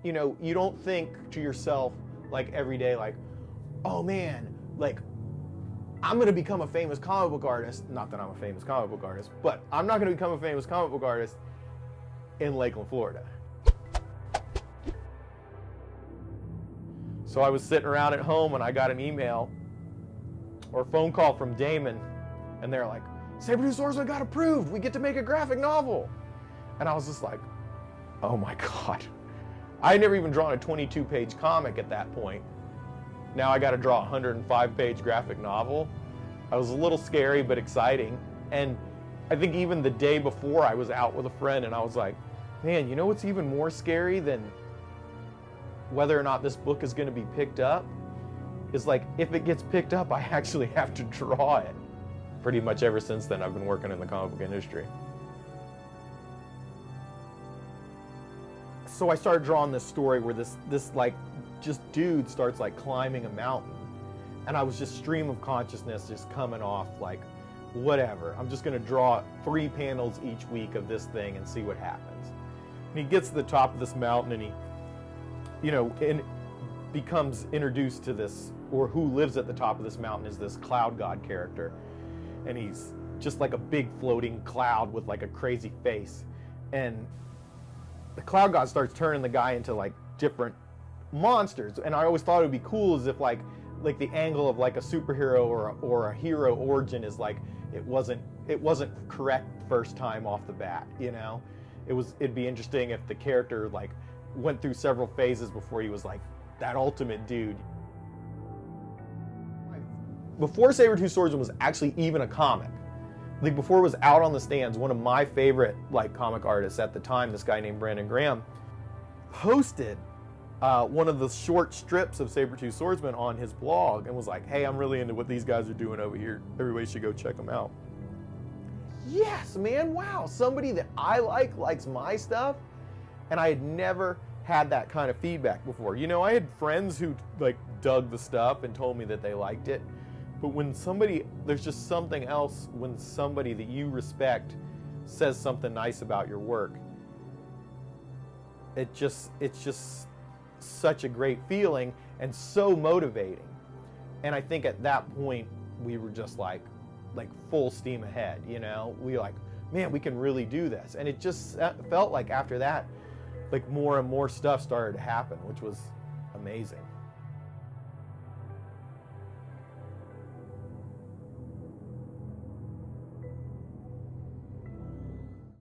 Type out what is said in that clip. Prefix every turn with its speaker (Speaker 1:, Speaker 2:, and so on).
Speaker 1: you know, you don't think to yourself like every day, like, oh man, like I'm gonna become a famous comic book artist. Not that I'm a famous comic book artist, but I'm not gonna become a famous comic book artist in Lakeland, Florida. So I was sitting around at home and I got an email or a phone call from Damon, and they're like, Sabertooth Swordsman got approved. We get to make a graphic novel. And I was just like, oh my God. I had never even drawn a 22-page comic at that point. Now I got to draw a 105-page graphic novel. I was a little scary, but exciting. And I think even the day before I was out with a friend and I was like, man, you know what's even more scary than whether or not this book is going to be picked up? Is like, if it gets picked up, I actually have to draw it. Pretty much ever since then, I've been working in the comic book industry. So I started drawing this story where this like just dude starts like climbing a mountain, and I was just stream of consciousness just coming off like, whatever, I'm just gonna draw 3 panels each week of this thing and see what happens. And he gets to the top of this mountain and he, you know, and becomes introduced to this, or who lives at the top of this mountain is this cloud god character. And he's just like a big floating cloud with like a crazy face. And the cloud god starts turning the guy into like different monsters. And I always thought it would be cool as if like the angle of like a superhero or a hero origin is like, it wasn't correct first time off the bat, you know? It'd be interesting if the character like went through several phases before he was like that ultimate dude. Before Sabertooth Swordsman was actually even a comic, like before it was out on the stands, one of my favorite like comic artists at the time, this guy named Brandon Graham, posted one of the short strips of Sabertooth Swordsman on his blog and was like, hey, I'm really into what these guys are doing over here. Everybody should go check them out. Yes, man, wow, somebody that I likes my stuff, and I had never had that kind of feedback before. You know, I had friends who like dug the stuff and told me that they liked it. But when somebody, there's just something else when somebody that you respect says something nice about your work. It's just such a great feeling and so motivating. And I think at that point we were just like full steam ahead, you know? We like, man, we can really do this. And it just felt like after that, like more and more stuff started to happen, which was amazing.